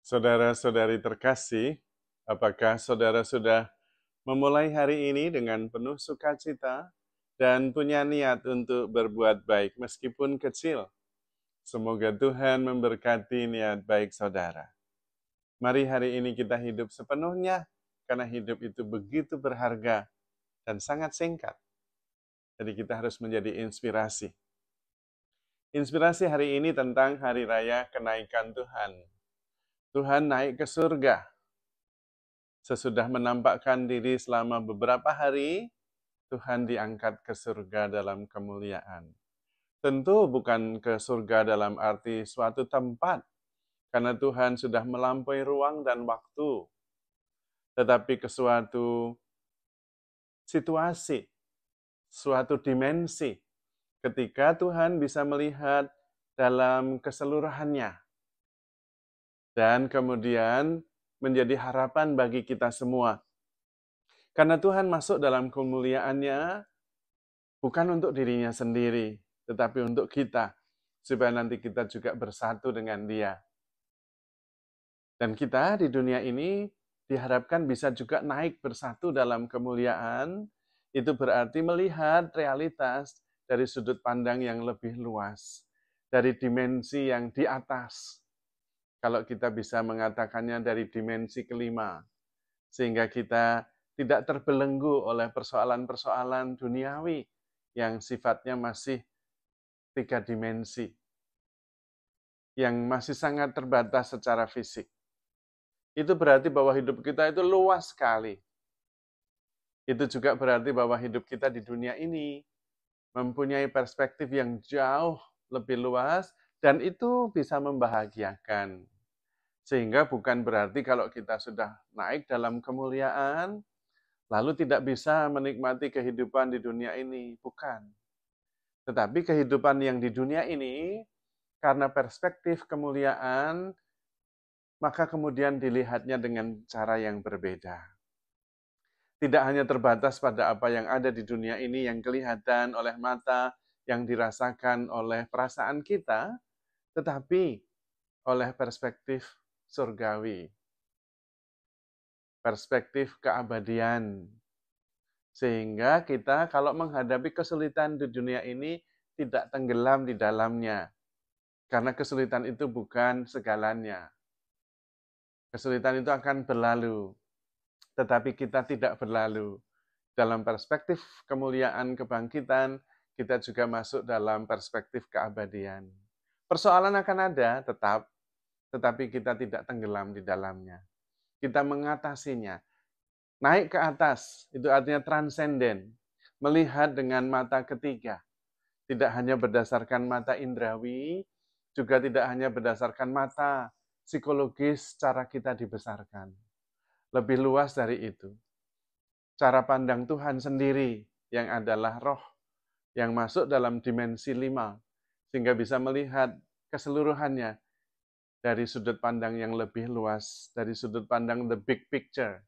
Saudara-saudari terkasih, apakah saudara sudah memulai hari ini dengan penuh sukacita dan punya niat untuk berbuat baik meskipun kecil? Semoga Tuhan memberkati niat baik saudara. Mari hari ini kita hidup sepenuhnya, karena hidup itu begitu berharga dan sangat singkat. Jadi kita harus menjadi inspirasi. Inspirasi hari ini tentang Hari Raya Kenaikan Tuhan. Tuhan naik ke surga. Sesudah menampakkan diri selama beberapa hari, Tuhan diangkat ke surga dalam kemuliaan. Tentu bukan ke surga dalam arti suatu tempat, karena Tuhan sudah melampaui ruang dan waktu, tetapi ke suatu situasi, suatu dimensi, ketika Tuhan bisa melihat dalam keseluruhannya, dan kemudian menjadi harapan bagi kita semua. Karena Tuhan masuk dalam kemuliaannya bukan untuk dirinya sendiri, tetapi untuk kita, supaya nanti kita juga bersatu dengan Dia. Dan kita di dunia ini diharapkan bisa juga naik bersatu dalam kemuliaan, itu berarti melihat realitas dari sudut pandang yang lebih luas, dari dimensi yang di atas. Kalau kita bisa mengatakannya dari dimensi kelima, sehingga kita tidak terbelenggu oleh persoalan-persoalan duniawi yang sifatnya masih 3 dimensi, yang masih sangat terbatas secara fisik. Itu berarti bahwa hidup kita itu luas sekali. Itu juga berarti bahwa hidup kita di dunia ini mempunyai perspektif yang jauh lebih luas, dan itu bisa membahagiakan. Sehingga bukan berarti kalau kita sudah naik dalam kemuliaan, lalu tidak bisa menikmati kehidupan di dunia ini. Bukan. Tetapi kehidupan yang di dunia ini, karena perspektif kemuliaan, maka kemudian dilihatnya dengan cara yang berbeda. Tidak hanya terbatas pada apa yang ada di dunia ini yang kelihatan oleh mata, yang dirasakan oleh perasaan kita, tetapi oleh perspektif surgawi, perspektif keabadian. Sehingga kita kalau menghadapi kesulitan di dunia ini tidak tenggelam di dalamnya. Karena kesulitan itu bukan segalanya. Kesulitan itu akan berlalu. Tetapi kita tidak berlalu. Dalam perspektif kemuliaan kebangkitan, kita juga masuk dalam perspektif keabadian. Persoalan akan ada tetap, tetapi kita tidak tenggelam di dalamnya. Kita mengatasinya. Naik ke atas, itu artinya transenden. Melihat dengan mata ketiga. Tidak hanya berdasarkan mata indrawi, juga tidak hanya berdasarkan mata psikologis cara kita dibesarkan. Lebih luas dari itu. Cara pandang Tuhan sendiri yang adalah roh, yang masuk dalam dimensi 5, sehingga bisa melihat keseluruhannya dari sudut pandang yang lebih luas, dari sudut pandang the big picture.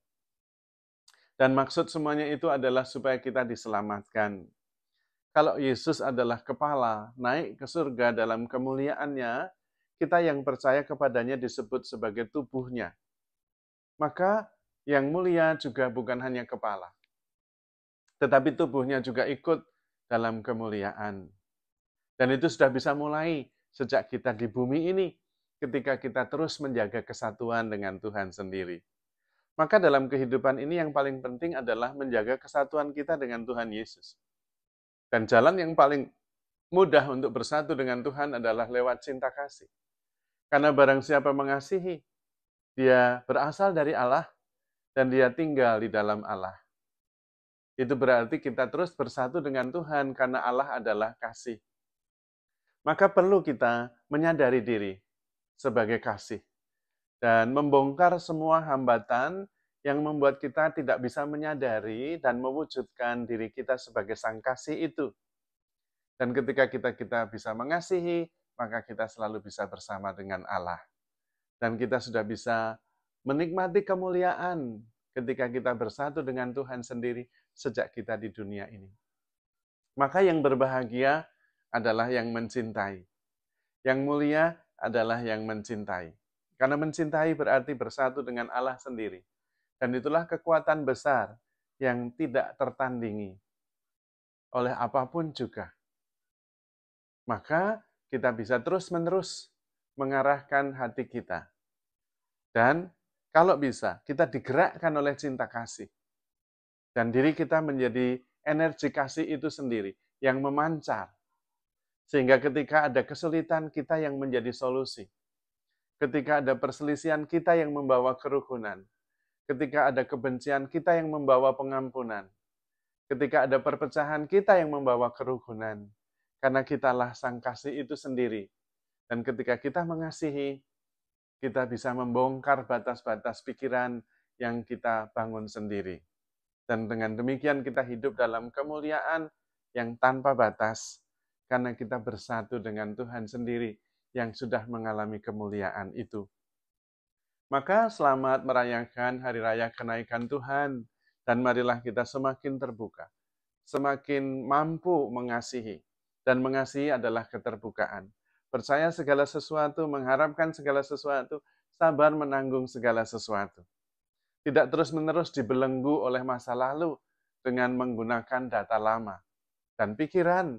Dan maksud semuanya itu adalah supaya kita diselamatkan. Kalau Yesus adalah kepala, naik ke surga dalam kemuliaannya, kita yang percaya kepadanya disebut sebagai tubuhnya. Maka yang mulia juga bukan hanya kepala, tetapi tubuhnya juga ikut dalam kemuliaan. Dan itu sudah bisa mulai sejak kita di bumi ini, ketika kita terus menjaga kesatuan dengan Tuhan sendiri. Maka dalam kehidupan ini yang paling penting adalah menjaga kesatuan kita dengan Tuhan Yesus. Dan jalan yang paling mudah untuk bersatu dengan Tuhan adalah lewat cinta kasih. Karena barang siapa mengasihi, dia berasal dari Allah dan dia tinggal di dalam Allah. Itu berarti kita terus bersatu dengan Tuhan karena Allah adalah kasih. Maka perlu kita menyadari diri sebagai kasih dan membongkar semua hambatan yang membuat kita tidak bisa menyadari dan mewujudkan diri kita sebagai sang kasih itu. Dan ketika kita bisa mengasihi, maka kita selalu bisa bersama dengan Allah. Dan kita sudah bisa menikmati kemuliaan ketika kita bersatu dengan Tuhan sendiri sejak kita di dunia ini. Maka yang berbahagia adalah yang mencintai. Yang mulia adalah yang mencintai. Karena mencintai berarti bersatu dengan Allah sendiri. Dan itulah kekuatan besar yang tidak tertandingi oleh apapun juga. Maka kita bisa terus-menerus mengarahkan hati kita. Dan kalau bisa, kita digerakkan oleh cinta kasih. Dan diri kita menjadi energi kasih itu sendiri yang memancar. Sehingga ketika ada kesulitan, kita yang menjadi solusi. Ketika ada perselisihan, kita yang membawa kerukunan. Ketika ada kebencian, kita yang membawa pengampunan. Ketika ada perpecahan, kita yang membawa kerukunan. Karena kitalah sang kasih itu sendiri. Dan ketika kita mengasihi, kita bisa membongkar batas-batas pikiran yang kita bangun sendiri. Dan dengan demikian kita hidup dalam kemuliaan yang tanpa batas, karena kita bersatu dengan Tuhan sendiri yang sudah mengalami kemuliaan itu. Maka selamat merayakan Hari Raya Kenaikan Tuhan, dan marilah kita semakin terbuka, semakin mampu mengasihi, dan mengasihi adalah keterbukaan. Percaya segala sesuatu, mengharapkan segala sesuatu, sabar menanggung segala sesuatu. Tidak terus-menerus dibelenggu oleh masa lalu dengan menggunakan data lama. Dan pikiran,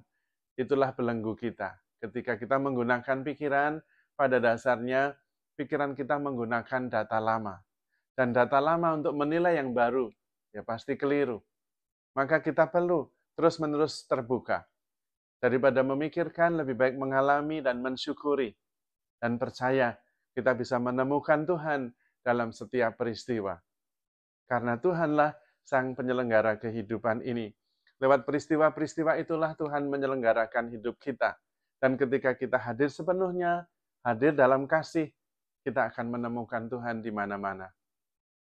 itulah belenggu kita. Ketika kita menggunakan pikiran, pada dasarnya pikiran kita menggunakan data lama. Dan data lama untuk menilai yang baru, ya pasti keliru. Maka kita perlu terus-menerus terbuka. Daripada memikirkan, lebih baik mengalami dan mensyukuri. Dan percaya kita bisa menemukan Tuhan dalam setiap peristiwa. Karena Tuhanlah sang penyelenggara kehidupan ini. Lewat peristiwa-peristiwa itulah Tuhan menyelenggarakan hidup kita. Dan ketika kita hadir sepenuhnya, hadir dalam kasih, kita akan menemukan Tuhan di mana-mana.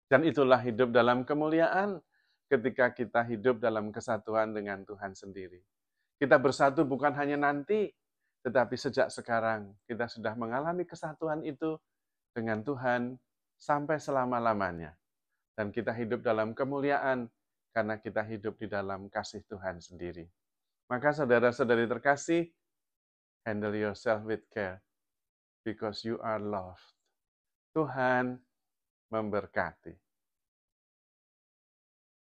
Dan itulah hidup dalam kemuliaan ketika kita hidup dalam kesatuan dengan Tuhan sendiri. Kita bersatu bukan hanya nanti, tetapi sejak sekarang kita sudah mengalami kesatuan itu dengan Tuhan sampai selama-lamanya. Dan kita hidup dalam kemuliaan karena kita hidup di dalam kasih Tuhan sendiri. Maka saudara-saudari terkasih, handle yourself with care because you are loved. Tuhan memberkati.